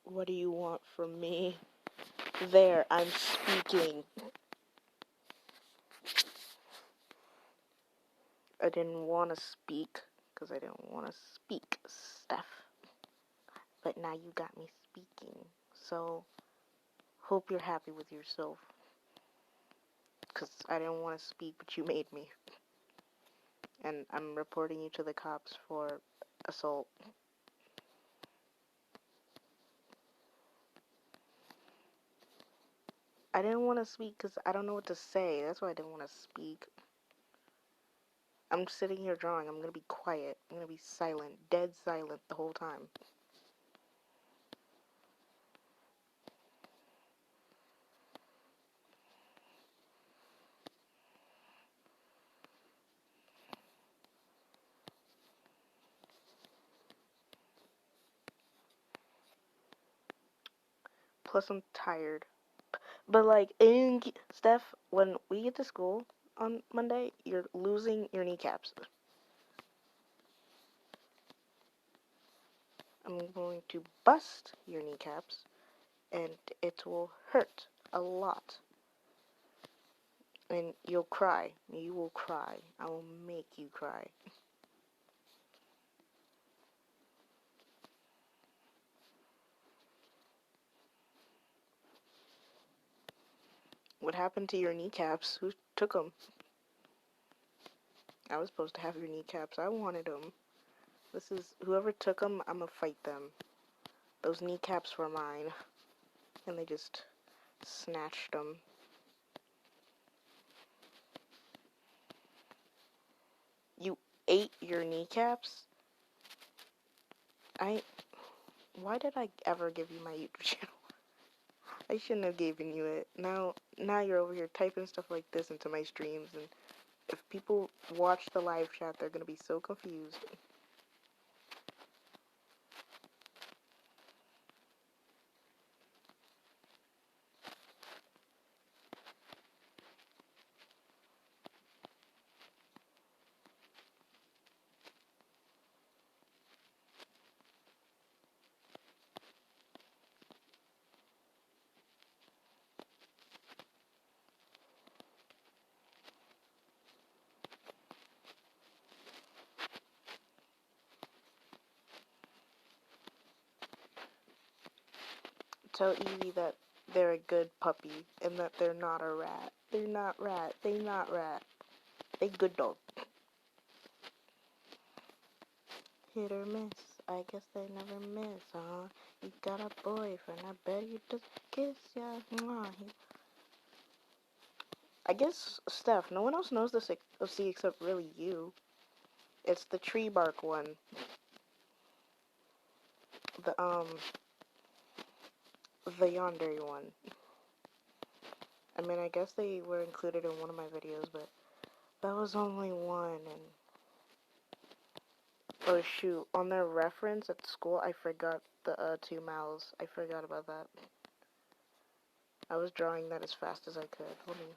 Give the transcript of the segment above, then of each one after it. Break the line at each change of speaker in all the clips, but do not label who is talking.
What do you want from me? There, I'm speaking. I didn't want to speak, because I didn't want to speak, Steph. But now you got me speaking. So, hope you're happy with yourself. Because I didn't want to speak, but you made me. And I'm reporting you to the cops for assault. I didn't want to speak because I don't know what to say. That's why I didn't want to speak. I'm sitting here drawing. I'm going to be quiet. I'm going to be silent. Dead silent the whole time. Plus, I'm tired. But, like, Steph, when we get to school on Monday, you're losing your kneecaps. I'm going to bust your kneecaps, and it will hurt a lot. And you'll cry. You will cry. I will make you cry. What happened to your kneecaps? Who took them? I was supposed to have your kneecaps. I wanted them. Whoever took them, I'm gonna fight them. Those kneecaps were mine. And they just snatched them. You ate your kneecaps? Why did I ever give you my YouTube channel? I shouldn't have given you it. Now you're over here typing stuff like this into my streams, and if people watch the live chat, they're gonna be so confused. Tell Evie that they're a good puppy, and that they're not a rat. They're not rat. They not rat. They good dog. Hit or miss. I guess they never miss, huh? You got a boyfriend. I bet you just kiss ya. Mwah. I guess, Steph, no one else knows this OC except really you. It's the tree bark one. The yandere one. I mean, I guess they were included in one of my videos, but that was only one, and... Oh, shoot. On their reference at school, I forgot the, 2 mouths. I forgot about that. I was drawing that as fast as I could. Hold on.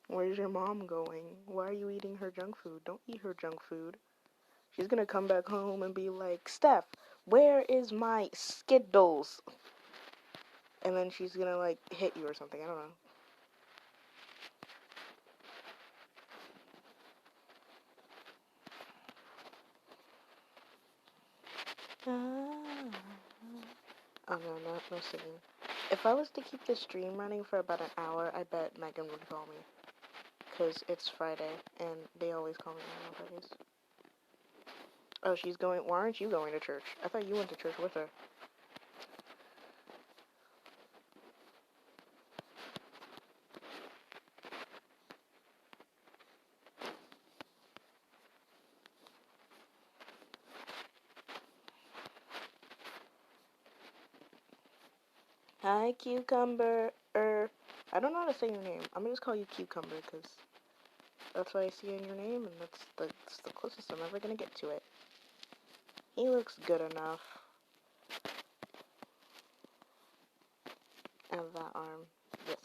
Where's your mom going? Why are you eating her junk food? Don't eat her junk food. She's gonna come back home and be like, Steph, where is my Skittles? And then she's gonna, like, hit you or something. I don't know. Oh, no singing. If I was to keep the stream running for about an hour, I bet Megan would call me. Because it's Friday, and they always call me on Fridays. Oh, she's going... Why aren't you going to church? I thought you went to church with her. Hi, Cucumber. I don't know how to say your name. I'm gonna just call you Cucumber, because that's what I see in your name, and that's the closest I'm ever gonna get to it. He looks good enough. And that arm. Yes.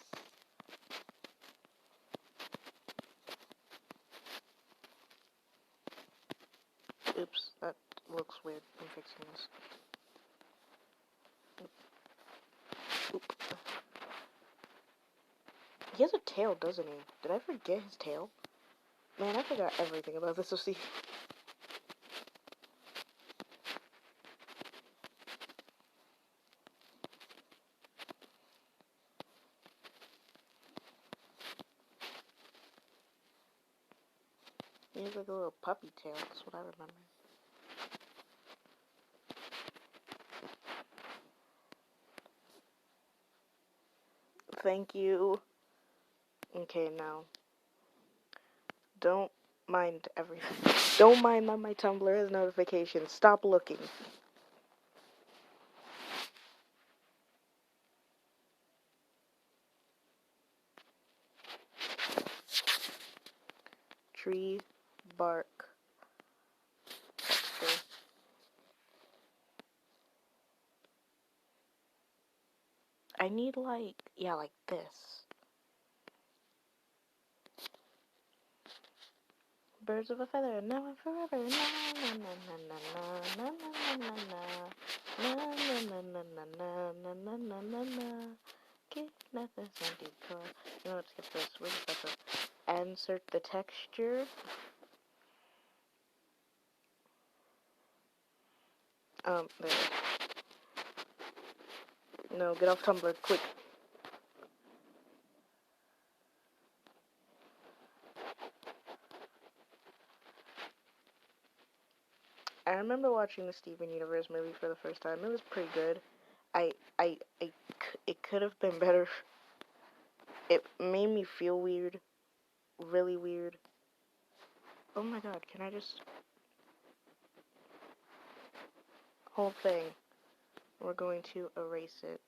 Oops, that looks weird. I'm fixing this. Oop. He has a tail, doesn't he? Did I forget his tail? Man, I forgot everything about this OC. He has like a little puppy tail, that's what I remember. Thank you. Okay, now. Don't mind everything. Don't mind that my Tumblr has notifications. Stop looking. Tree, bark, texture. I need like, yeah, like this. Birds of a feather, now and forever. Na na na na na na na na na na na na na na na na na na. Get nothing to call. You know what? Skip this. We're just about to insert the texture. There. No, get off Tumblr, quick. I remember watching the Steven Universe movie for the first time. It was pretty good. I, it could have been better. It made me feel weird. Really weird. Oh my god, can I just... Whole thing. We're going to erase it.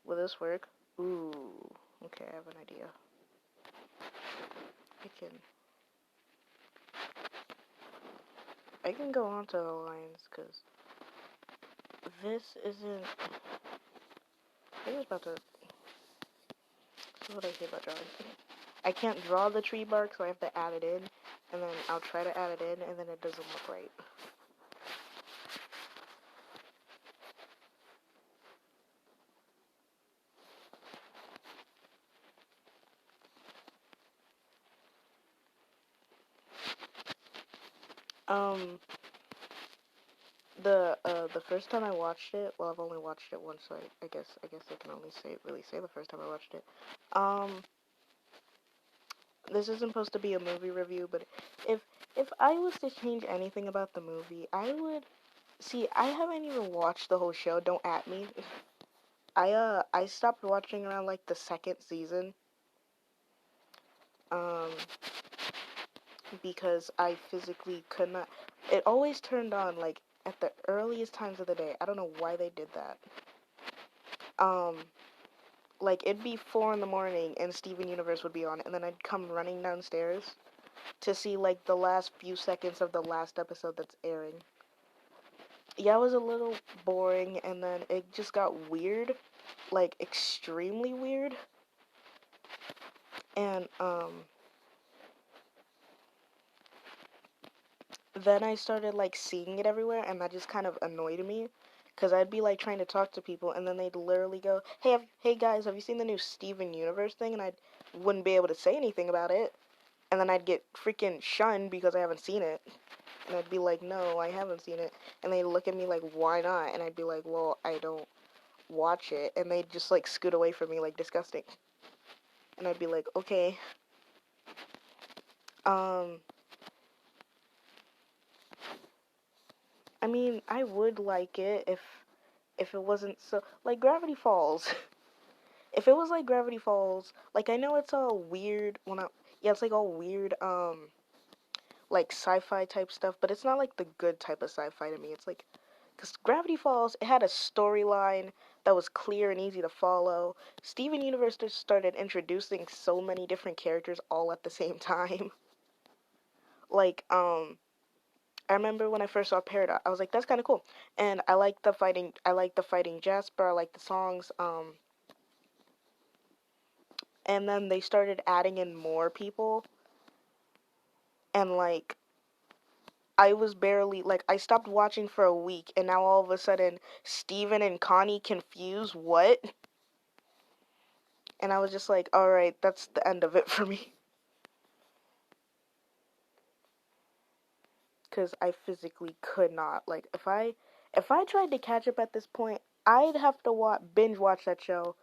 Will this work? Ooh. Okay, I have an idea. I can go on to the lines, because this isn't... I was about to... This is what I hate about drawing. I can't draw the tree bark, so I have to add it in, and then I'll try to add it in, and then it doesn't look right. The first time I watched it, well, I've only watched it once, so I guess I can only really say the first time I watched it. This isn't supposed to be a movie review, but if I was to change anything about the movie, I would... See, I haven't even watched the whole show, don't at me. I stopped watching around, like, the second season. Because I physically could not... It always turned on, like, at the earliest times of the day. I don't know why they did that. Like, it'd be 4 in the morning, and Steven Universe would be on, and then I'd come running downstairs to see, like, the last few seconds of the last episode that's airing. Yeah, it was a little boring, and then it just got weird. Like, extremely weird. And, then I started, like, seeing it everywhere, and that just kind of annoyed me. Because I'd be, like, trying to talk to people, and then they'd literally go, hey guys, have you seen the new Steven Universe thing? And I wouldn't be able to say anything about it. And then I'd get freaking shunned because I haven't seen it. And I'd be like, no, I haven't seen it. And they'd look at me like, why not? And I'd be like, well, I don't watch it. And they'd just, like, scoot away from me, like, disgusting. And I'd be like, okay. I mean, I would like it if it wasn't so... Like, Gravity Falls. If it was like Gravity Falls, like, I know it's all weird when I... Yeah, it's, like, all weird, like, sci-fi type stuff, but it's not, like, the good type of sci-fi to me. It's, like... Because Gravity Falls, it had a storyline that was clear and easy to follow. Steven Universe just started introducing so many different characters all at the same time. Like, I remember when I first saw Peridot, I was like, that's kind of cool. And I like the fighting. I like the fighting Jasper. I like the songs. And then they started adding in more people, and like I was barely like I stopped watching for a week, and now all of a sudden Steven and Connie confuse what? And I was just like, all right, that's the end of it for me. Because I physically could not. Like if I tried to catch up at this point, I'd have to binge watch that show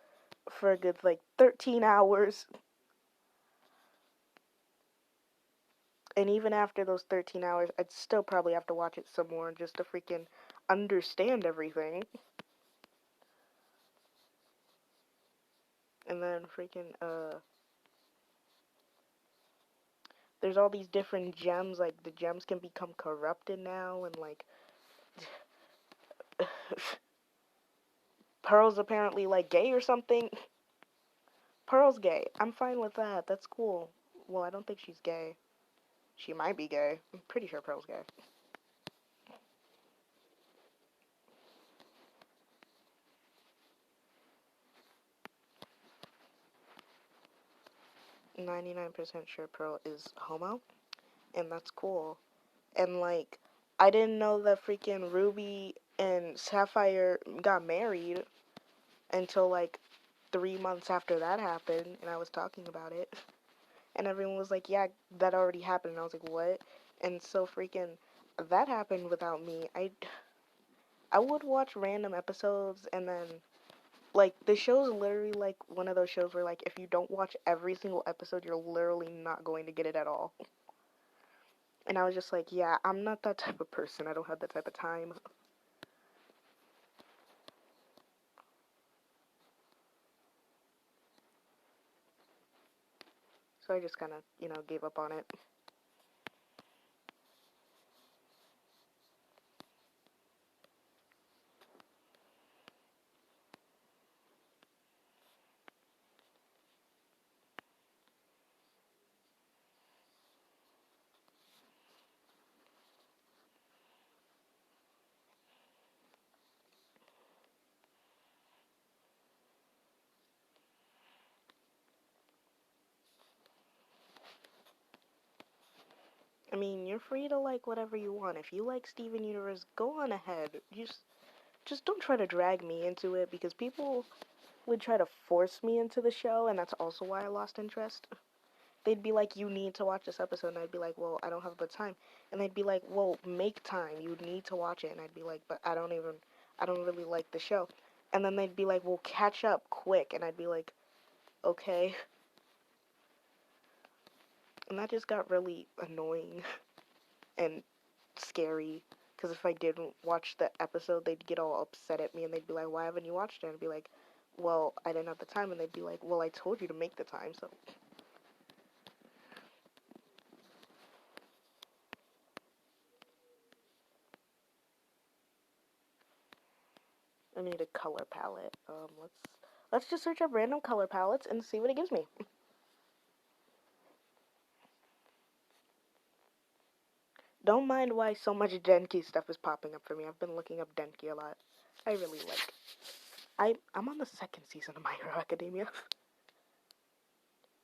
for a good like 13 hours. And even after those 13 hours, I'd still probably have to watch it some more just to freaking understand everything. And then freaking there's all these different gems, like the gems can become corrupted now, and like Pearl's apparently like gay or something. Pearl's gay. I'm fine with that. That's cool. Well, I don't think she's gay. She might be gay. I'm pretty sure Pearl's gay. 99% sure Pearl is homo, and that's cool. And like, I didn't know that freaking Ruby and Sapphire got married until like 3 months after that happened, and I was talking about it. And everyone was like, yeah, that already happened. And I was like, what? And so freaking that happened without me. I would watch random episodes, and then like the show's literally like one of those shows where like if you don't watch every single episode, you're literally not going to get it at all. And I was just like, yeah, I'm not that type of person. I don't have that type of time. So I just kind of, gave up on it. I mean, you're free to like whatever you want. If you like Steven Universe, go on ahead. Just don't try to drag me into it because people would try to force me into the show, and that's also why I lost interest. They'd be like, you need to watch this episode, and I'd be like, well, I don't have the time. And they'd be like, well, make time. You need to watch it. And I'd be like, but I don't really like the show. And then they'd be like, well, catch up quick. And I'd be like, okay. And that just got really annoying and scary. Because if I didn't watch the episode, they'd get all upset at me, and they'd be like, why haven't you watched it? And I'd be like, well, I didn't have the time. And they'd be like, well, I told you to make the time, so. I need a color palette. Let's just search up random color palettes and see what it gives me. Don't mind why so much Denki stuff is popping up for me. I've been looking up Denki a lot. I really like. I'm on the second season of My Hero Academia.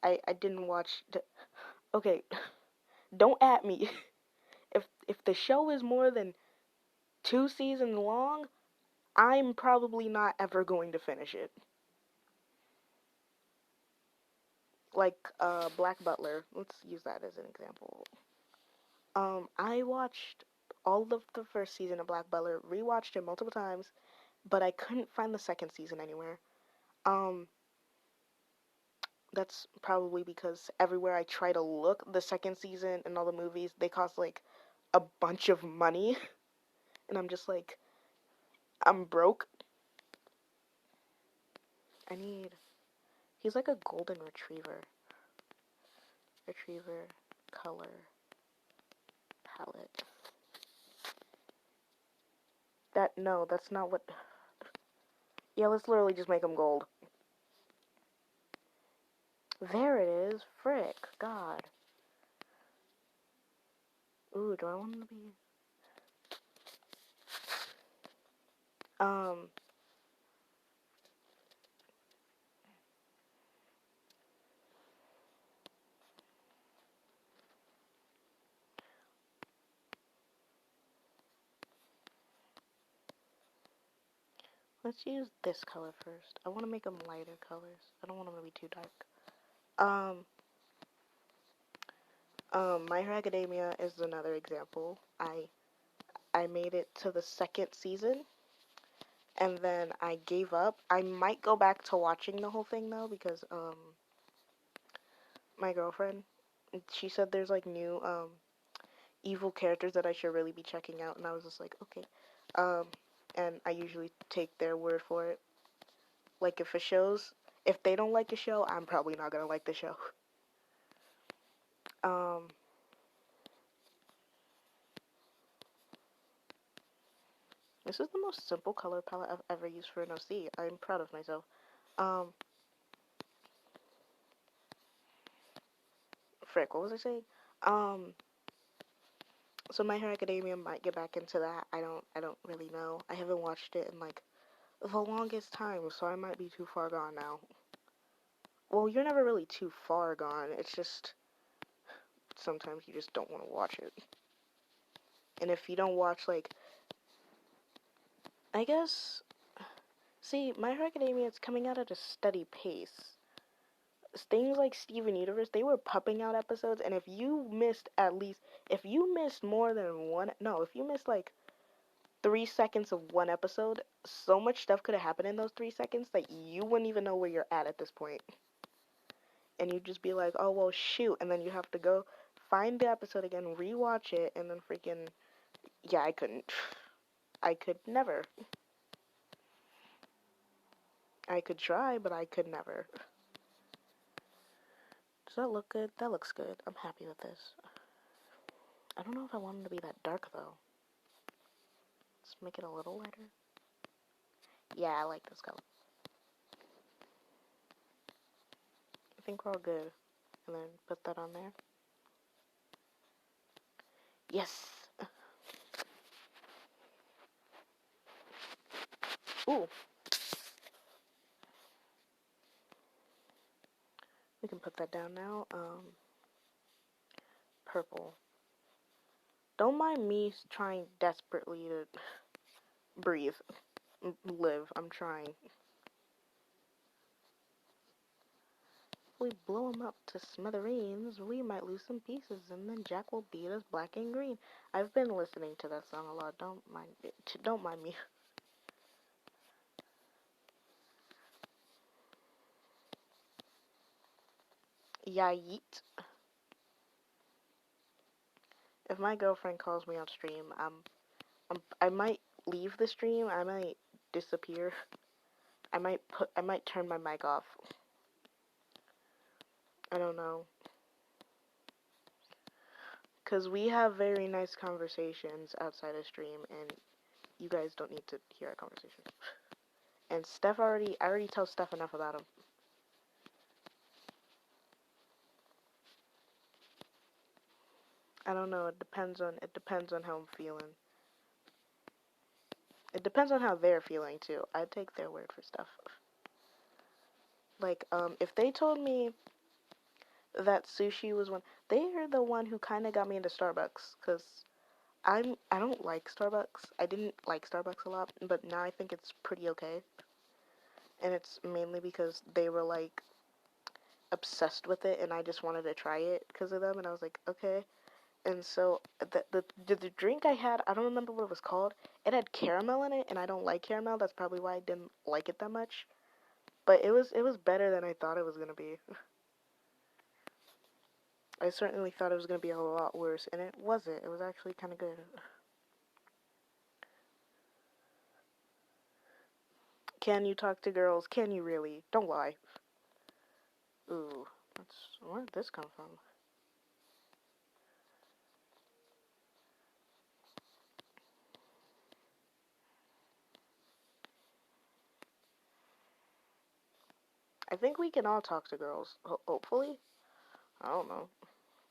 I didn't watch. Okay, don't at me. If the show is more than 2 seasons long, I'm probably not ever going to finish it. Like Black Butler. Let's use that as an example. I watched all of the first season of Black Butler, rewatched it multiple times, but I couldn't find the second season anywhere. Um, that's probably because everywhere I try to look, the second season and all the movies, they cost like a bunch of money, and I'm just like, I'm broke. I need. He's like a golden retriever. Retriever color palette. No, that's not what. Yeah, let's literally just make him gold. There it is. Frick. God. Ooh, do I want him to be? Um, let's use this color first. I want to make them lighter colors. I don't want them to be too dark. My Hero Academia is another example. I made it to the second season, and then I gave up. I might go back to watching the whole thing though, because my girlfriend, she said there's like new evil characters that I should really be checking out, and I was just like, okay. Um, and I usually take their word for it. Like if they don't like a show, I'm probably not gonna like the show. Um, this is the most simple color palette I've ever used for an OC. I'm proud of myself. Um, frick, what was I saying? Um, so My Hero Academia might get back into that. I don't really know. I haven't watched it in like the longest time, so I might be too far gone now. Well, you're never really too far gone. It's just sometimes you just don't want to watch it. And if you don't watch like, I guess, see, My Hero Academia is coming out at a steady pace. Things like Steven Universe, they were pumping out episodes, and if you missed more than one, no, if you missed like 3 seconds of one episode, so much stuff could have happened in those 3 seconds that you wouldn't even know where you're at this point. And you'd just be like, oh, well, shoot, and then you have to go find the episode again, rewatch it, and then freaking, yeah, I couldn't. I could never. I could try, but I could never. Does that look good? That looks good. I'm happy with this. I don't know if I want them to be that dark, though. Let's make it a little lighter. Yeah, I like this color. I think we're all good. And then put that on there. Yes! Ooh! We can put that down now. Purple. Don't mind me trying desperately to breathe. Live. I'm trying. If we blow them up to smithereens, we might lose some pieces, and then Jack will beat us black and green. I've been listening to that song a lot. Don't mind it. Don't mind me. Yeah, yeet. If my girlfriend calls me on stream, I might leave the stream. I might disappear. I might turn my mic off. I don't know. Cause we have very nice conversations outside of stream, and you guys don't need to hear our conversations. And I already tell Steph enough about him. I don't know. It depends on how I'm feeling. It depends on how they're feeling too. I take their word for stuff. Like, if they told me that sushi was one, they are the one who kind of got me into Starbucks, cause I don't like Starbucks. I didn't like Starbucks a lot, but now I think it's pretty okay. And it's mainly because they were like obsessed with it, and I just wanted to try it because of them, and I was like, okay. And so the drink I had, I don't remember what it was called. It had caramel in it, and I don't like caramel. That's probably why I didn't like it that much. But it was better than I thought it was gonna be. I certainly thought it was gonna be a lot worse, and it wasn't. It was actually kind of good. Can you talk to girls? Can you really? Don't lie. Ooh, where did this come from? I think we can all talk to girls. Hopefully. I don't know.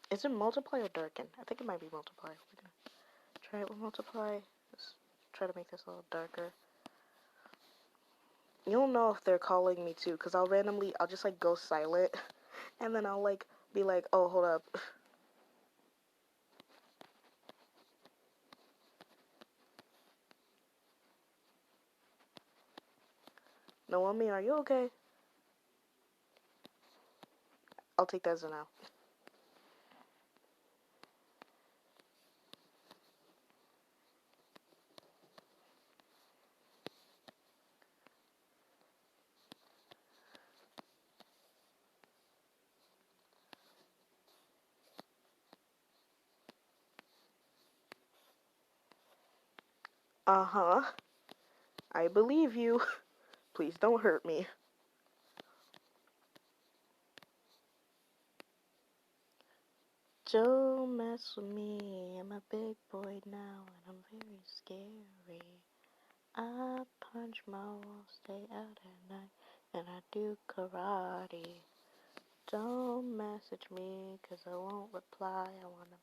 Is it multiply or darken? I think it might be multiply. We're gonna try it with multiply. Let's try to make this a little darker. you'll know if they're calling me too, because I'll just like go silent, and then I'll like be like, oh, hold up. Naomi, are you okay? I'll take that as a no. Uh-huh. I believe you. Please don't hurt me. Don't mess with me. I'm a big boy now, and I'm very scary. I punch my walls, stay out at night, and I do karate. Don't message me, 'cause I won't reply. I wanna.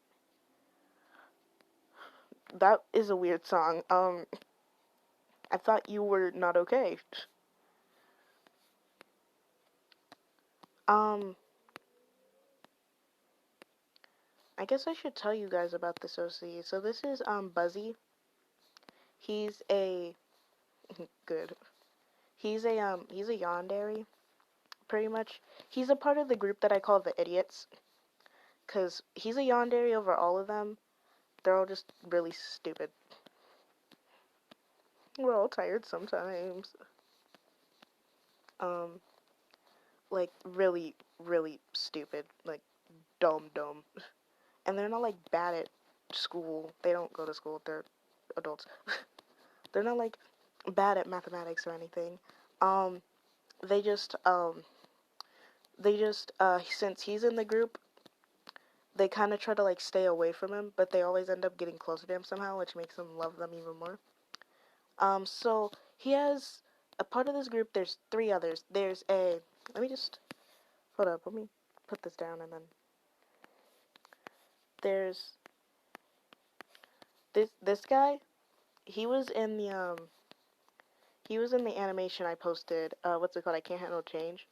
That is a weird song. I thought you were not okay. Um, I guess I should tell you guys about this OC. So this is Buzzy. He's a good. He's a yandere, pretty much. He's a part of the group that I call the idiots, cause he's a yandere over all of them. They're all just really stupid. We're all tired sometimes. Um, like really, really stupid, like dumb. And they're not like bad at school. They don't go to school. They're adults. They're not like bad at mathematics or anything. Um, they just since he's in the group, they kind of try to like stay away from him, but they always end up getting closer to him somehow, which makes them love them even more. So he has a part of this group. There's three others. There's a let me just hold up. Let me put this down and then there's this guy. He was in the he was in the animation I posted. What's it called? I can't handle change.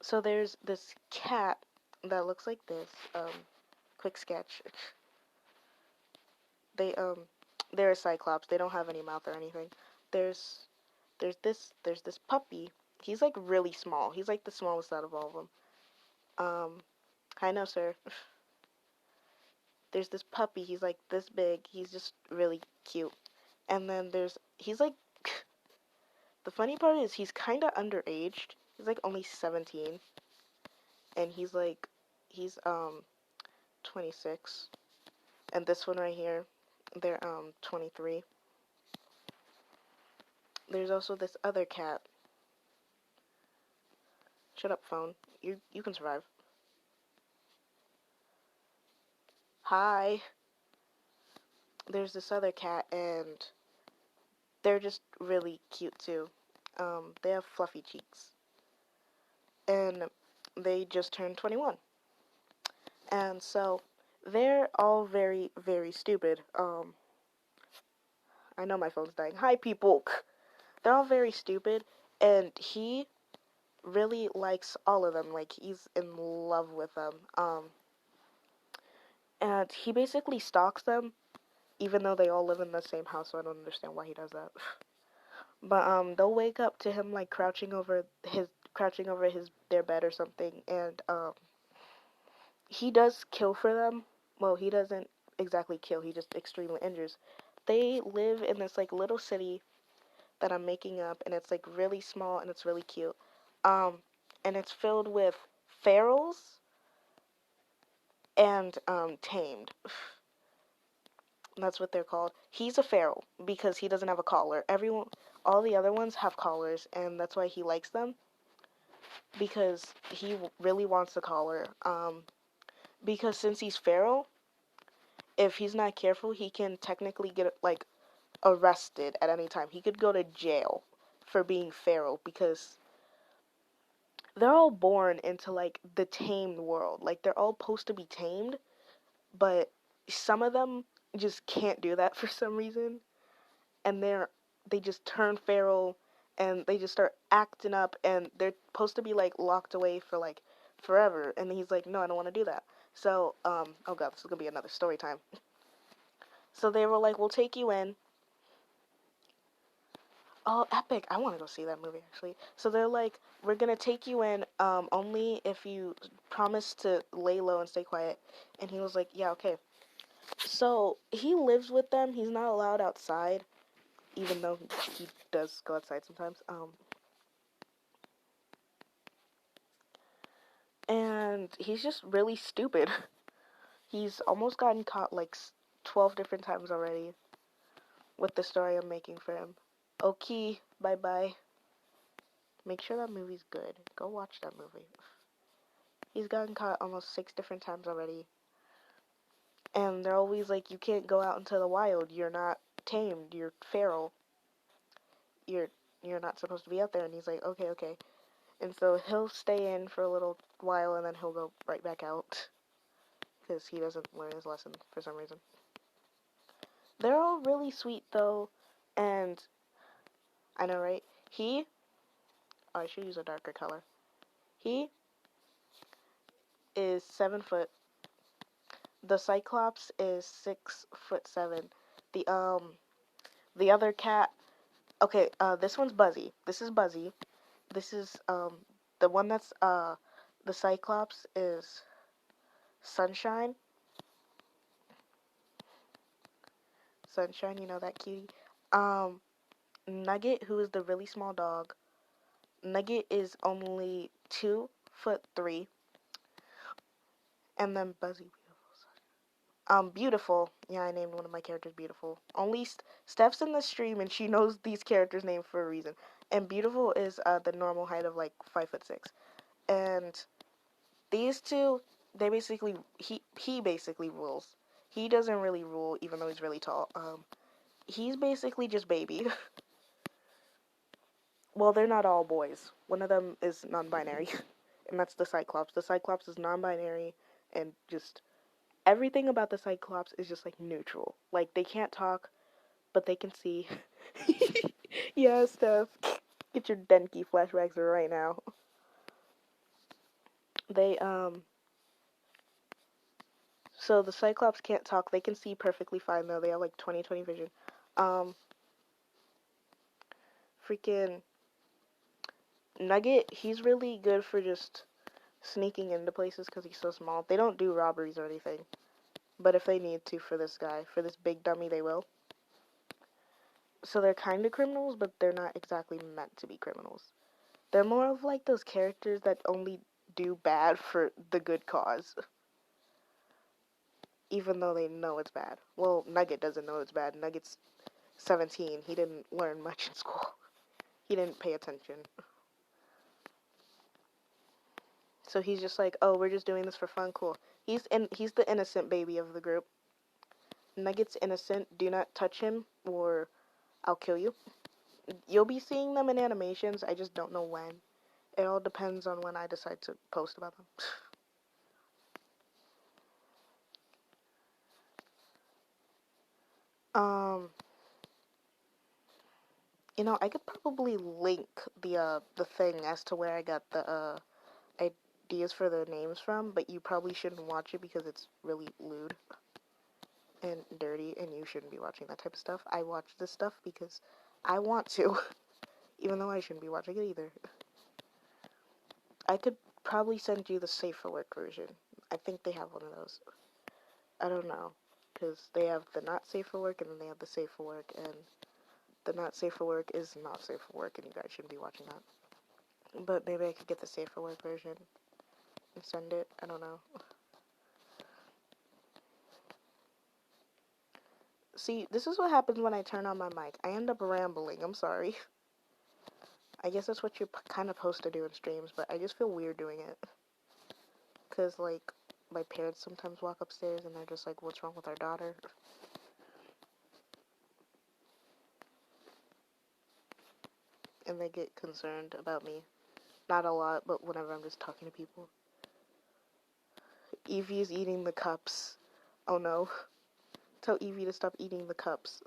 So there's this cat that looks like this. Quick sketch. They they're a cyclops. They don't have any mouth or anything. There's there's this puppy. He's like really small. He's like the smallest out of all of them. I know, sir. There's this puppy. He's like this big. He's just really cute. And then he's like the funny part is he's kind of underaged. He's like only 17, and he's 26. And this one right here, they're 23. There's also this other cat. Shut up, phone. You can survive. Hi. There's this other cat, and they're just really cute too. They have fluffy cheeks, and they just turned 21, and so they're all very very stupid. I know my phone's dying. Hi, people. They're all very stupid, and he really likes all of them. Like he's in love with them. And he basically stalks them, even though they all live in the same house. So I don't understand why he does that. But they'll wake up to him like crouching over his their bed or something, and he does kill for them. Well, he doesn't exactly kill. He just extremely injures. They live in this like little city that I'm making up, and it's like really small and it's really cute. Um, and it's filled with ferals and tamed. That's what they're called. He's a feral because he doesn't have a collar. All the other ones have collars, and that's why he likes them because he really wants a collar. Because since he's feral, if he's not careful, he can technically get like arrested at any time. He could go to jail for being feral because they're all born into like the tamed world. Like they're all supposed to be tamed, but some of them just can't do that for some reason, and they just turn feral and they just start acting up, and they're supposed to be like locked away for like forever, and he's like, no, I don't want to do that. So oh god, this is gonna be another story time. So they were like, we'll take you in. Oh, epic. I want to go see that movie, actually. So they're like, we're going to take you in only if you promise to lay low and stay quiet. And he was like, yeah, okay. So he lives with them. He's not allowed outside, even though he does go outside sometimes. And he's just really stupid. He's almost gotten caught like 12 different times already with the story I'm making for him. Okay, bye-bye. Make sure that movie's good. Go watch that movie. He's gotten caught almost 6 different times already. And they're always like, you can't go out into the wild. You're not tamed. You're feral. You're you're not supposed to be out there. And he's like, okay, okay. And so he'll stay in for a little while and then he'll go right back out. Because he doesn't learn his lesson for some reason. They're all really sweet though. And I know, right? Oh, I should use a darker color. He is 7 foot. The Cyclops is 6'7". The other cat. Okay, this one's Buzzy. This is Buzzy. This is the one that's the Cyclops is Sunshine. Sunshine, you know that cutie. Um, Nugget, who is the really small dog. Nugget is only 2'3", and then Buzzy. Beautiful. Yeah, I named one of my characters Beautiful. Only Steph's in the stream and she knows these characters' names for a reason. And Beautiful is the normal height of like 5'6". And these two, they basically he basically rules. He doesn't really rule, even though he's really tall. He's basically just baby. Well, they're not all boys. One of them is non-binary, and that's the Cyclops. The Cyclops is non-binary, and just everything about the Cyclops is just like neutral. Like they can't talk, but they can see. Yeah, Steph, get your Denki flashbacks right now. They So the Cyclops can't talk. They can see perfectly fine though. They have like 20/20 vision. Um, Freaking Nugget, he's really good for just sneaking into places because he's so small. They don't do robberies or anything. But if they need to for this guy, for this big dummy, they will. So they're kind of criminals, but they're not exactly meant to be criminals. They're more of like those characters that only do bad for the good cause. Even though they know it's bad. Well, Nugget doesn't know it's bad. Nugget's 17. He didn't learn much in school. He didn't pay attention. So he's just like, oh, we're just doing this for fun, cool. He's the innocent baby of the group. Nugget's innocent. Do not touch him or I'll kill you. You'll be seeing them in animations. I just don't know when. It all depends on when I decide to post about them. um, I could probably link the thing as to where I got the ideas for the names from, but you probably shouldn't watch it because it's really lewd and dirty, and you shouldn't be watching that type of stuff. I watch this stuff because I want to, even though I shouldn't be watching it either. I could probably send you the safe for work version. I think they have one of those. I don't know, because they have the not safe for work and then they have the safe for work, and the not safe for work is not safe for work, and you guys shouldn't be watching that. But maybe I could get the safe for work version and send it. I don't know. See, this is what happens when I turn on my mic. I end up rambling. I'm sorry. I guess that's what you're kind of supposed to do in streams, but I just feel weird doing it. Because, like, my parents sometimes walk upstairs and they're just like, what's wrong with our daughter? And they get concerned about me. Not a lot, but whenever I'm just talking to people. Evie's eating the cups. Oh no. Tell Evie to stop eating the cups.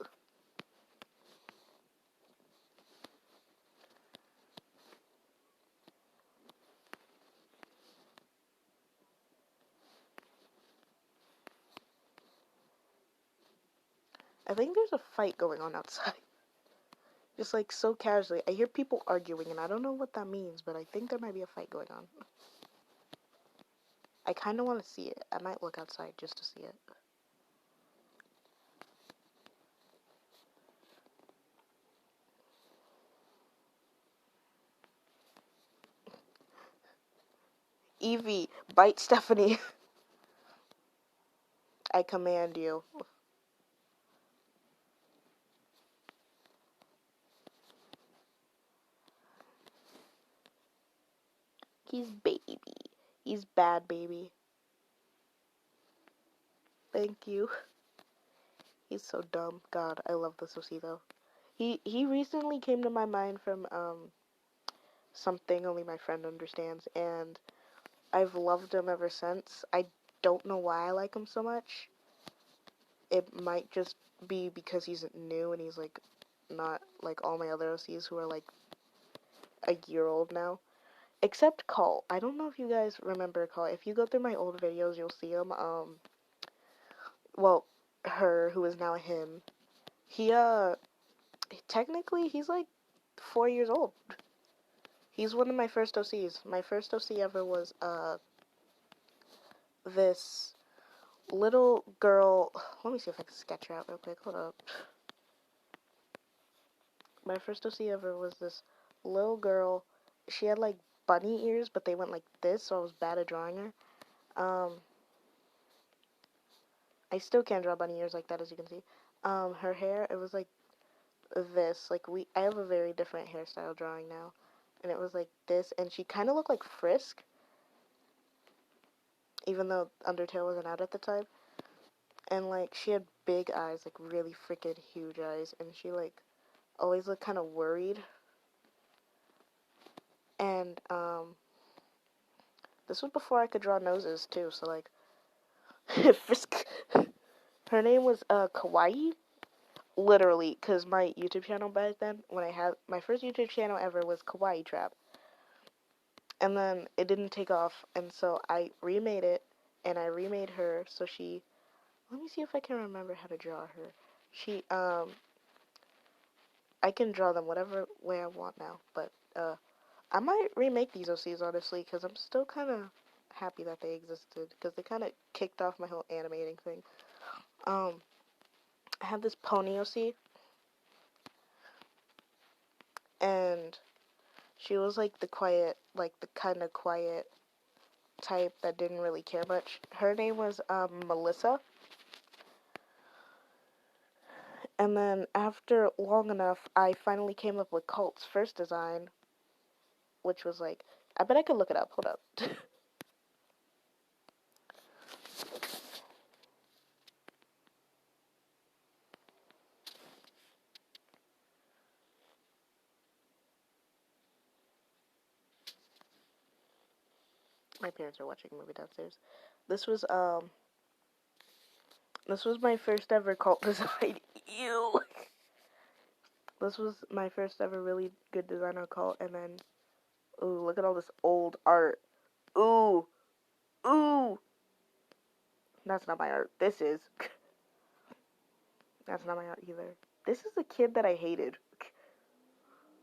I think there's a fight going on outside. Just like so casually. I hear people arguing and I don't know what that means, but I think there might be a fight going on. I kind of want to see it. I might look outside just to see it. Evie, bite Stephanie. I command you. He's baby. He's bad baby. Thank you. He's so dumb. God, I love this OC though. He recently came to my mind from something only my friend understands, and I've loved him ever since. I don't know why I like him so much. It might just be because he's new and he's like not like all my other OCs who are like a year old now. Except Cole. I don't know if you guys remember Cole. If you go through my old videos, you'll see him. Well, her, who is now a him. He, technically, he's like 4 years old. He's one of my first OCs. My first OC ever was, this little girl. Let me see if I can sketch her out real quick. Hold up. My first OC ever was this little girl. She had like bunny ears, but they went like this, so I was bad at drawing her. I still can't draw bunny ears like that, as you can see. Her hair, it was like this. Like I have a very different hairstyle drawing now, and it was like this, and she kind of looked like Frisk, even though Undertale wasn't out at the time. And like she had big eyes, like really freaking huge eyes, and she like always looked kind of worried. And this was before I could draw noses too, so like Frisk. Her name was Kawaii, literally, because my YouTube channel back then, when I had my first YouTube channel ever, was Kawaii Trap. And then it didn't take off, and so I remade it, and I remade her, so she, let me see if I can remember how to draw her. She, I can draw them whatever way I want now, but, I might remake these OCs, honestly, because I'm still kind of happy that they existed, because they kind of kicked off my whole animating thing. I had this pony OC, and she was, like, the quiet, like, the kind of quiet type that didn't really care much. Her name was, Melissa. And then after long enough, I finally came up with Colt's first design, which was like, I bet I could look it up. Hold up. My parents are watching a movie downstairs. This was this was my first ever Colt design. Ew. This was my first ever really good design on Colt, and then, ooh, look at all this old art. Ooh, ooh. That's not my art. This is. That's not my art either. This is a kid that I hated.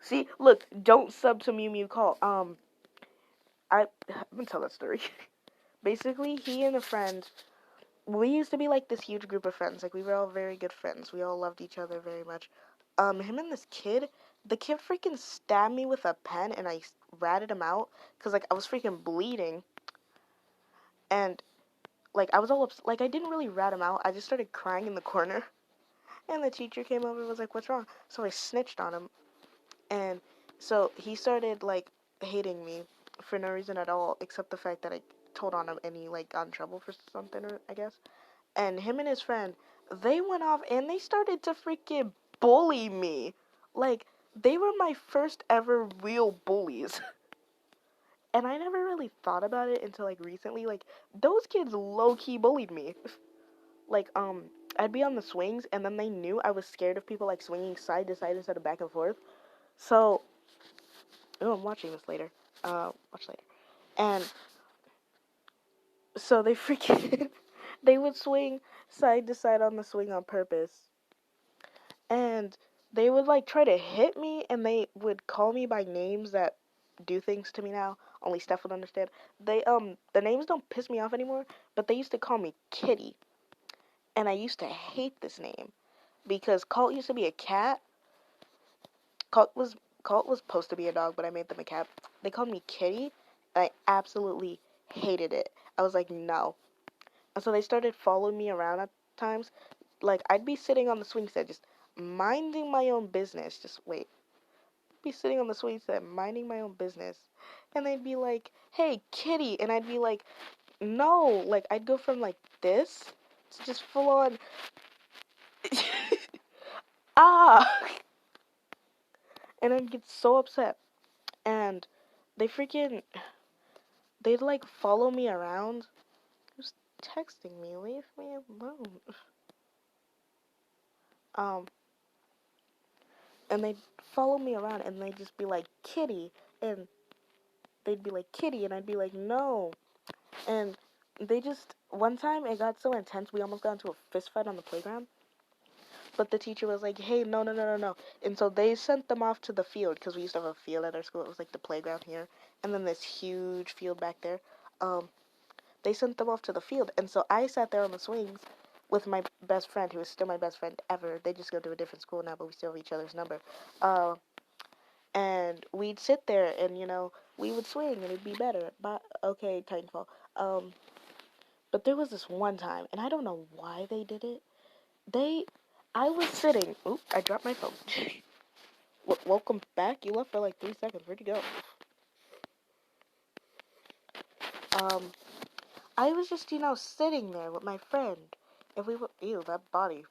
See, look, don't sub to Mew Mew Call. I'm gonna tell that story. Basically, he and a friend, we used to be like this huge group of friends. Like, we were all very good friends. We all loved each other very much. Him and this kid, the kid freaking stabbed me with a pen, and I ratted him out, because, like, I was freaking bleeding, and, like, I was all upset. Like, I didn't really rat him out. I just started crying in the corner, and the teacher came over and was like, what's wrong? So I snitched on him, and so he started, like, hating me for no reason at all, except the fact that I told on him and he, like, got in trouble for something, I guess. And him and his friend, they went off and they started to freaking bully me. Like, they were my first ever real bullies. And I never really thought about it until, like, recently. Like, those kids low-key bullied me. Like, I'd be on the swings, and then they knew I was scared of people, like, swinging side to side instead of back and forth. So, oh, I'm watching this later. Watch later. And so they freaking, they would swing side to side on the swing on purpose. and they would like try to hit me, and they would call me by names that do things to me now. Only Steph would understand. The names don't piss me off anymore, but they used to call me Kitty, and I used to hate this name because Colt used to be a cat. Colt was Colt was supposed to be a dog, but I made them a cat. They called me Kitty. And I absolutely hated it. I was like, no. And so they started following me around at times. Like, I'd be sitting on the swing set just minding my own business. Just wait. Be sitting on the swing set minding my own business. And they'd be like, hey, Kitty. And I'd be like, no. Like, I'd go from like this to just full on, ah. And I'd get so upset. And they freaking, they'd like follow me around. Who's texting me? Leave me alone. Um, and they'd follow me around and they'd just be like, Kitty. And they'd be like, Kitty. And I'd be like, no. And they just, one time it got so intense, we almost got into a fist fight on the playground. But the teacher was like, hey, no, no, no, no, no. And so they sent them off to the field, because we used to have a field at our school. It was like the playground here. And then this huge field back there. They sent them off to the field. And so I sat there on the swings with my best friend, who is still my best friend ever. They just go to a different school now, but we still have each other's number. And we'd sit there and, we would swing and it'd be better. But, okay, Titanfall. But there was this one time, and I don't know why they did it. I was sitting. Oop, I dropped my phone. Welcome back. You left for like 3 seconds. Where'd you go? I was just, sitting there with my friend. And we were, ew, that body.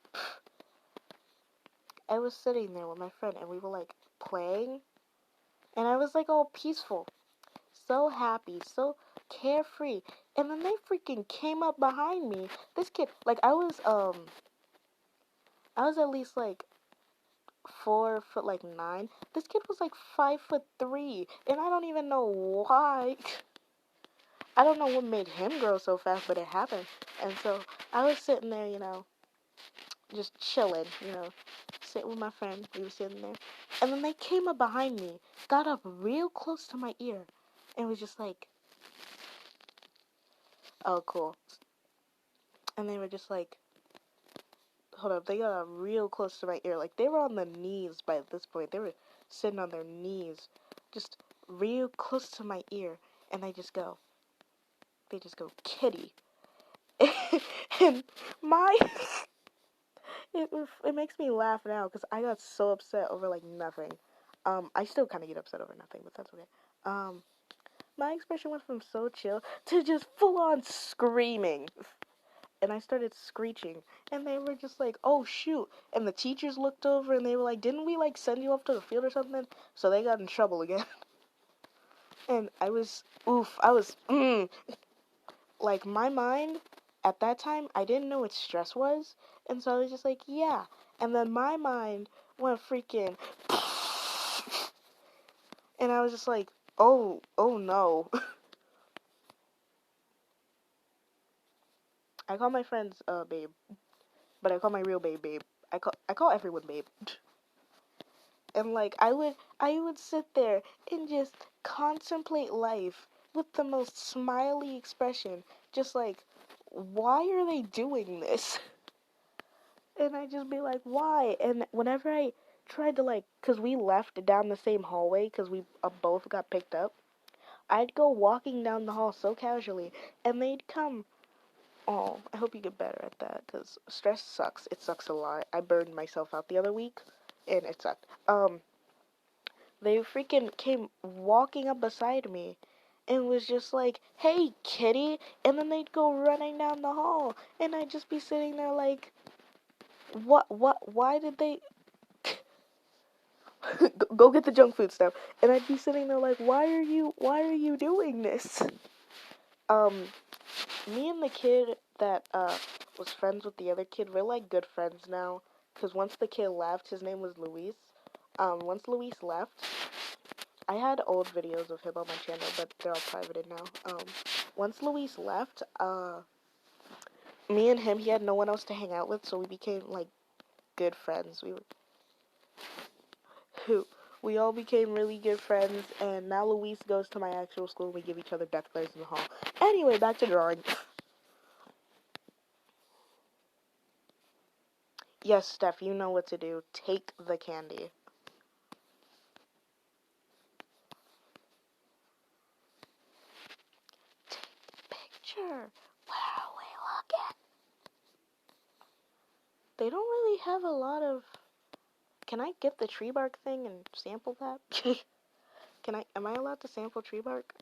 I was sitting there with my friend, and we were like playing. And I was like all peaceful. So happy. So carefree. And then they freaking came up behind me. This kid, like, I was at least like 4 foot like 9. This kid was like 5'3", and I don't even know why. I don't know what made him grow so fast, but it happened. And so I was sitting there, just chilling, sitting with my friend. We were sitting there, and then they came up behind me, got up real close to my ear, and was just like, "Oh, cool." And they were just like, hold up, they got up real close to my ear. Like, they were on their knees by this point. They were sitting on their knees, just real close to my ear. And they just go, Kitty. And my, it makes me laugh now because I got so upset over, like, nothing. I still kind of get upset over nothing, but that's okay. My expression went from so chill to just full on screaming. And I started screeching, and they were just like, oh, shoot. And the teachers looked over, and they were like, didn't we, like, send you off to the field or something? So they got in trouble again. And I was, like, my mind, at that time, I didn't know what stress was, and so I was just like, yeah. And then my mind went freaking, and I was just like, oh no. I call my friends, babe. But I call my real babe. I call everyone babe. And like I would sit there and just contemplate life with the most smiley expression, just like, why are they doing this? And I just be like, why? And whenever I tried to, like, cause we left down the same hallway, cause we both got picked up, I'd go walking down the hall so casually, and they'd come. Oh, I hope you get better at that, because stress sucks. It sucks a lot. I burned myself out the other week, and it sucked. They freaking came walking up beside me, and was just like, hey, Kitty, and then they'd go running down the hall, and I'd just be sitting there like, why did they... go get the junk food stuff, and I'd be sitting there like, why are you doing this? Me and the kid that was friends with the other kid, we're like good friends now. Cause once the kid left, his name was Luis. Once Luis left, I had old videos of him on my channel, but they're all privated now. Once Luis left, me and him, he had no one else to hang out with, so we became like good friends. We all became really good friends, and now Luis goes to my actual school. We give each other death glares in the hall. Anyway, back to drawing. Yes, Steph, you know what to do. Take the candy. Take the picture. Where are we looking? They don't really have a lot of... Can I get the tree bark thing and sample that? Am I allowed to sample tree bark?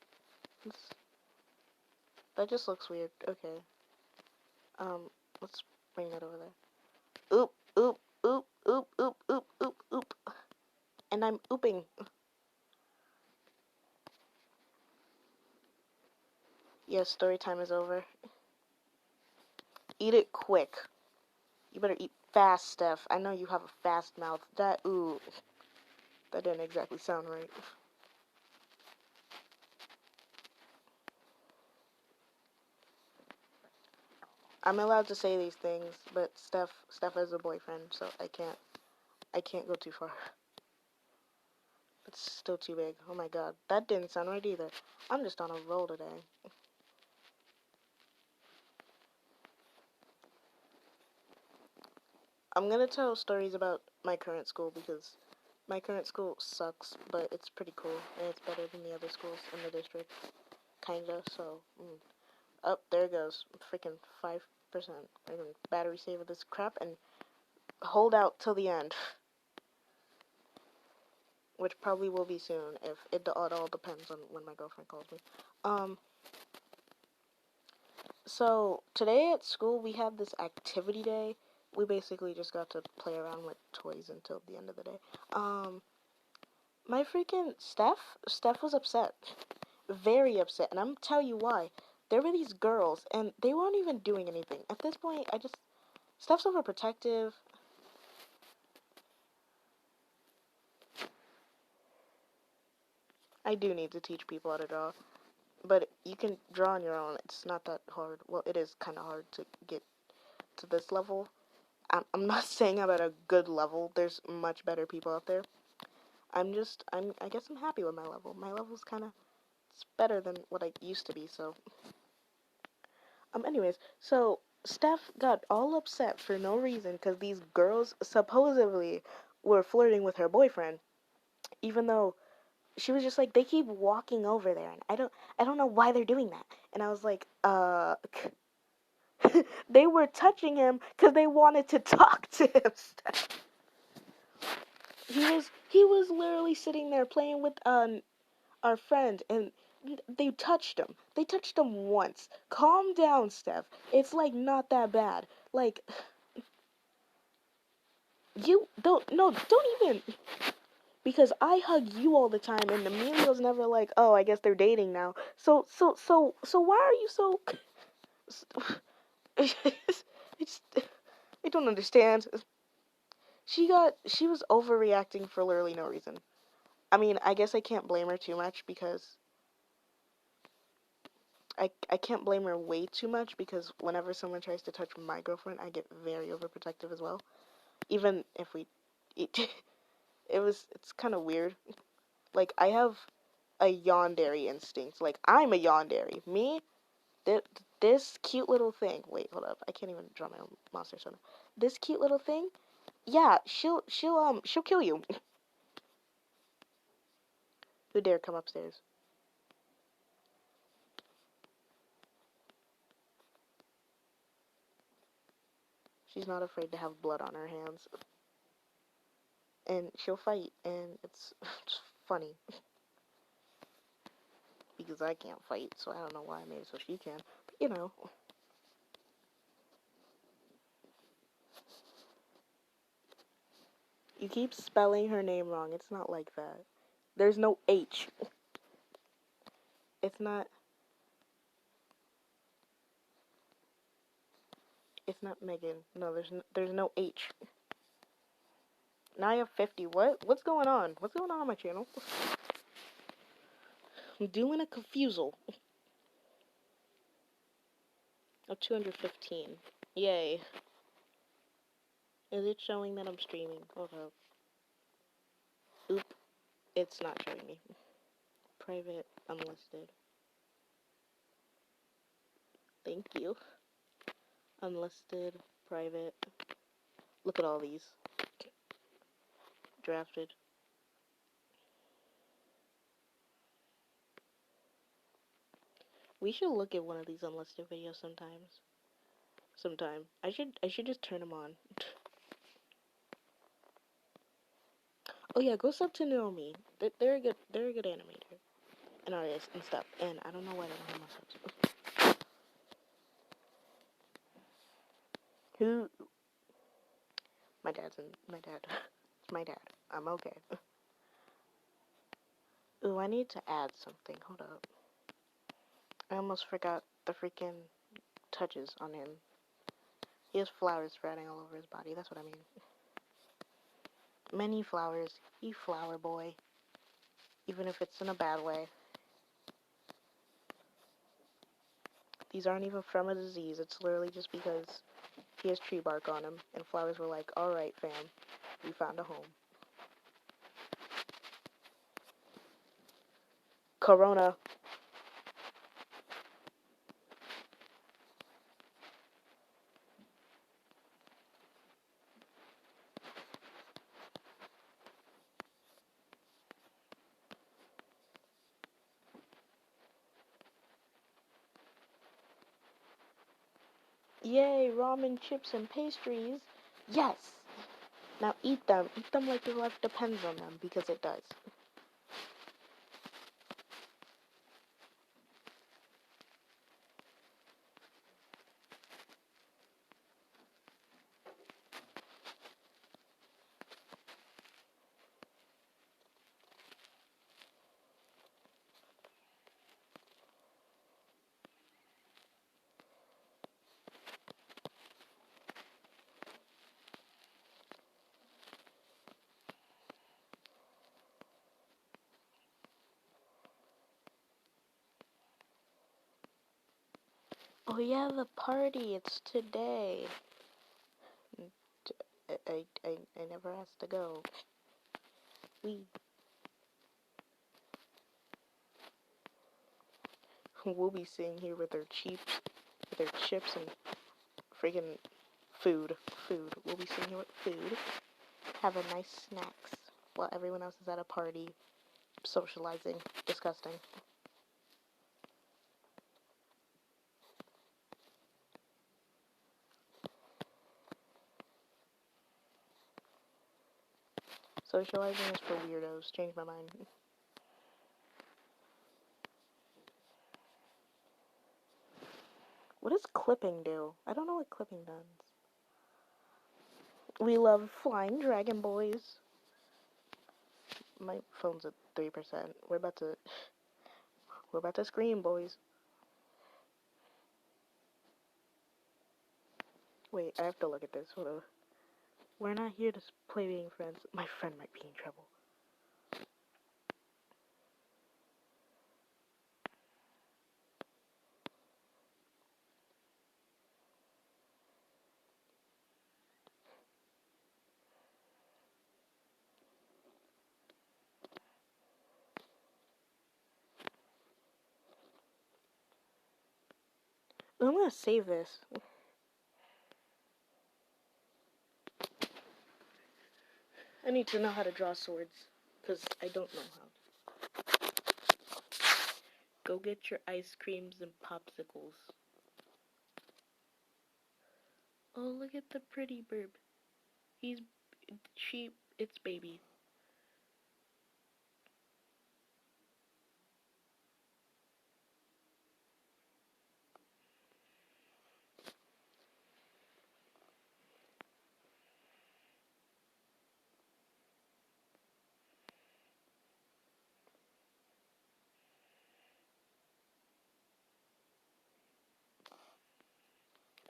That just looks weird. Okay. Let's bring that over there. Oop, oop, oop, oop, oop, oop, oop, oop. And I'm ooping. Yes, story time is over. Eat it quick. You better eat fast, Steph. I know you have a fast mouth. That didn't exactly sound right. I'm allowed to say these things, but Steph has a boyfriend, so I can't go too far. It's still too big. Oh my god, that didn't sound right either. I'm just on a roll today. I'm gonna tell stories about my current school because my current school sucks, but it's pretty cool and it's better than the other schools in the district. Kinda, so. Up, there it goes. Freaking 5%. I'm gonna battery save this crap and hold out till the end. Which probably will be soon if it all depends on when my girlfriend calls me. So today at school we had this activity day. We basically just got to play around with toys until the end of the day. My freaking Steph was upset. Very upset. And I'm tell you why. There were these girls and they weren't even doing anything. At this point, Steph's overprotective. I do need to teach people how to draw. But you can draw on your own. It's not that hard. Well, it is kind of hard to get to this level. I'm not saying I'm at a good level. There's much better people out there. I guess I'm happy with my level. My level's it's better than what I used to be, so. Anyways, so Steph got all upset for no reason because these girls supposedly were flirting with her boyfriend, even though she was just like, they keep walking over there, and I don't know why they're doing that. And I was like, they were touching him because they wanted to talk to him. He was literally sitting there playing with our friend, and they touched him. They touched him once. Calm down, Steph. It's like not that bad. Like you don't even, because I hug you all the time, and Emilio's never like, oh, I guess they're dating now. So why are you so? I just I don't understand. She was overreacting for literally no reason. I mean, I guess I can't blame her too much because I can't blame her way too much because whenever someone tries to touch my girlfriend, I get very overprotective as well. Even if it's kind of weird. Like, I have a yandere instinct. Like, I'm a yandere. Me, this cute little thing. Wait, hold up. I can't even draw my own monster soda. This cute little thing, yeah, she'll kill you. Who dare come upstairs? She's not afraid to have blood on her hands. And she'll fight, and it's funny. Because I can't fight, so I don't know why I made it so she can. But, you know. You keep spelling her name wrong. It's not like that. There's no H. It's not... It's not Megan. No, there's no H. Now I have 50. What's going on? What's going on my channel? I'm doing a confusal. Oh, 215. Yay. Is it showing that I'm streaming? Hold up. Oop, it's not showing me. Private, unlisted. Thank you. Unlisted, private. Look at all these. Drafted. We should look at one of these unlisted videos sometime. I should just turn them on. Oh yeah, go sub to Naomi. They're a good animator and artist and stuff. And I don't know why they don't have my subs. Who? My dad. It's my dad. I'm okay. Ooh, I need to add something. Hold up. I almost forgot the freaking touches on him. He has flowers sprouting all over his body. That's what I mean. Many flowers. You flower boy. Even if it's in a bad way. These aren't even from a disease. It's literally just because he has tree bark on him. And flowers were like, alright fam, we found a home. Corona. Yay, ramen, chips, and pastries. Yes! Now eat them. Eat them like your life depends on them, because it does. Oh yeah, the party. It's today. I never asked to go. We'll be sitting here with our chips and freaking food. We'll be sitting here with food, having nice snacks while everyone else is at a party, socializing. Disgusting. Socializing is for weirdos. Change my mind. What does clipping do? I don't know what clipping does. We love flying dragon boys. My phone's at 3%. We're about to scream, boys. Wait, I have to look at this. Hold on. We're not here to play being friends. My friend might be in trouble. I'm gonna save this. I need to know how to draw swords, because I don't know how. Go get your ice creams and popsicles. Oh, look at the pretty burb. It's baby.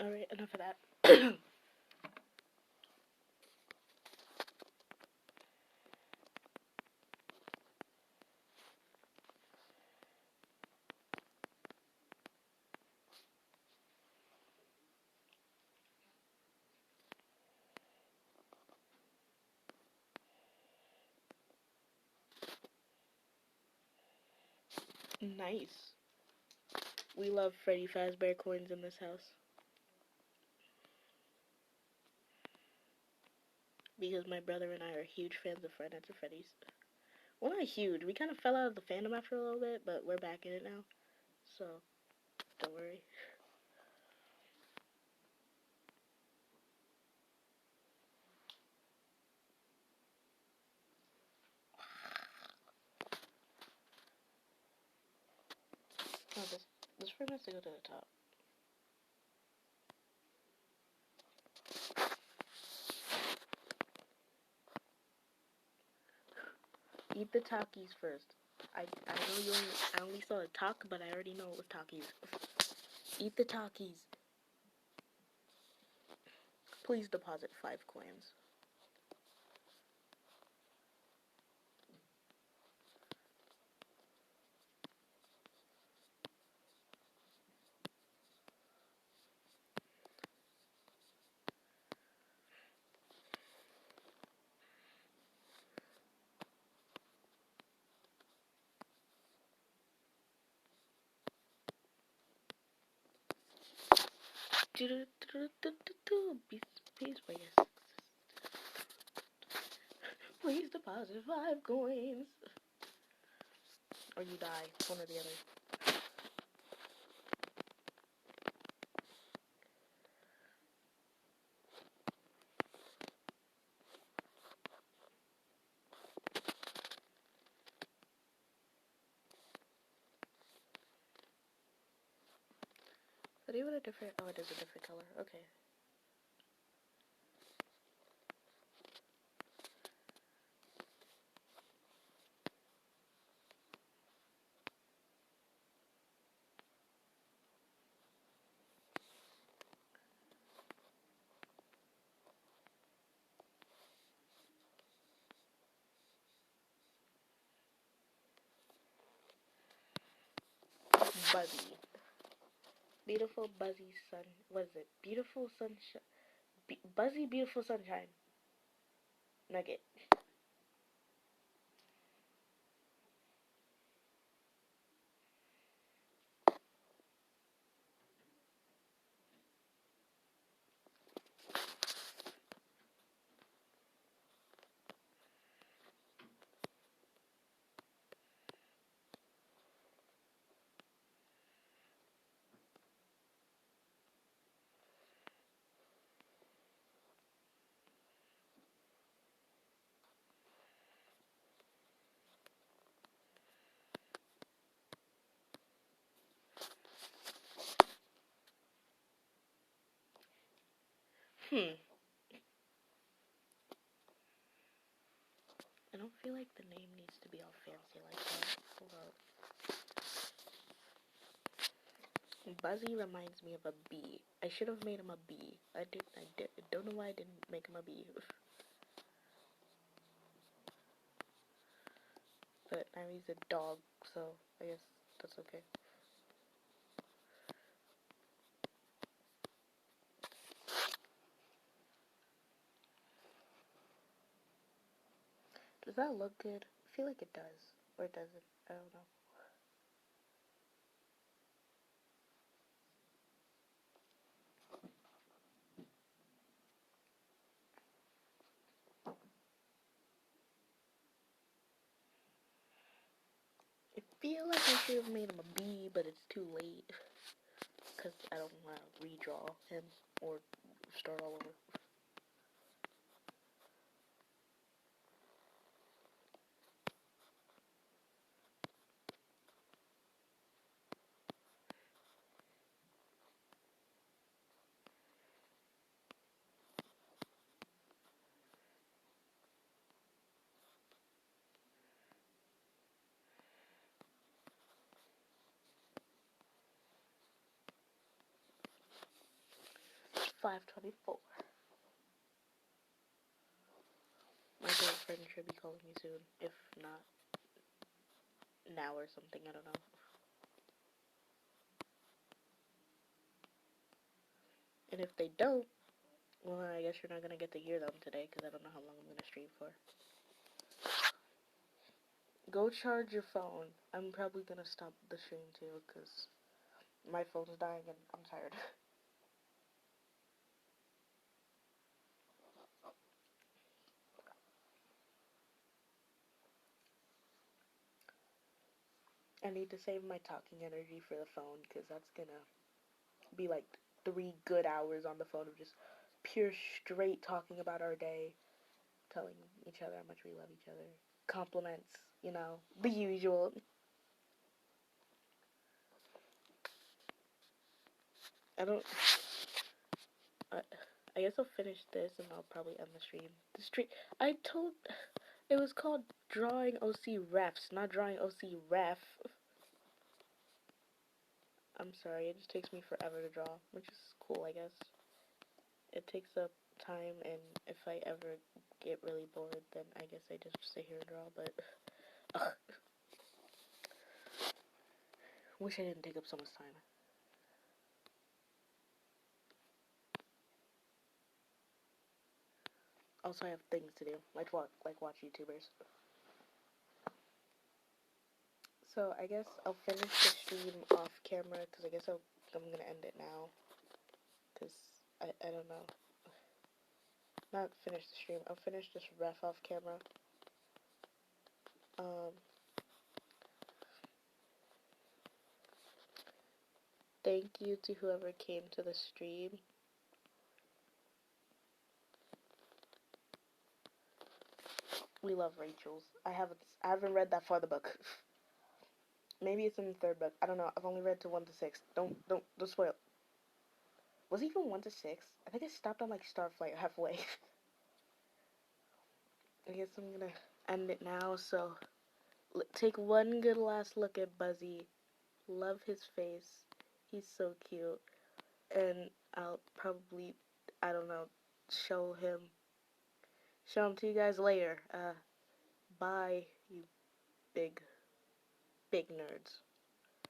Alright, enough of that. Nice. We love Freddy Fazbear coins in this house. Because my brother and I are huge fans of Five Nights at Freddy's. Well, not huge. We kind of fell out of the fandom after a little bit, but we're back in it now. So, don't worry. No, this fruit has to go to the top. Eat the Takis first. I know you only, I only saw a talk, but I already know it was Takis. Eat the Takis. Please deposit 5 coins. Please deposit 5 coins. Or you die, one or the other. Is it even a different, oh, it is a different color, okay. Buzzy. Beautiful Buzzy sun, what is it? Beautiful sunshine, Buzzy Beautiful Sunshine. Nugget. I don't feel like the name needs to be all fancy like that. Hold up. Buzzy reminds me of a bee. I should have made him a bee. I don't know why I didn't make him a bee. But now he's a dog, so I guess that's okay. Does that look good? I feel like it does. Or does it? I don't know. I feel like I should have made him a bee, but it's too late. Because I don't want to redraw him or start all over. It's 5:24. My girlfriend should be calling me soon. If not now or something, I don't know. And if they don't, well, I guess you're not going to get to hear them today because I don't know how long I'm going to stream for. Go charge your phone. I'm probably gonna stop the stream too, because my phone's dying and I'm tired. I need to save my talking energy for the phone, because that's gonna be like 3 good hours on the phone of just pure straight talking about our day, telling each other how much we love each other, compliments, the usual. I don't. I, I guess I'll finish this and I'll probably end the stream. The stream. I told. It was called Drawing OC Refs, not Drawing OC Ref. I'm sorry, it just takes me forever to draw, which is cool, I guess. It takes up time, and if I ever get really bored, then I guess I just sit here and draw, but ugh. Wish I didn't take up so much time. Also, I have things to do, like watch YouTubers. So I guess I'll finish the stream off camera, because I guess I'm gonna end it now, because I don't know. Not finish the stream, I'll finish this ref off camera. Thank you to whoever came to the stream. We love Rachel's. I haven't read that far the book. Maybe it's in the third book. I don't know. I've only read to 1 to 6. Don't spoil. Was it even 1 to 6? I think I stopped on like Starflight halfway. I guess I'm gonna end it now. So take one good last look at Buzzy. Love his face. He's so cute. And I'll probably, I don't know, show him to you guys later. Bye, you big nerds.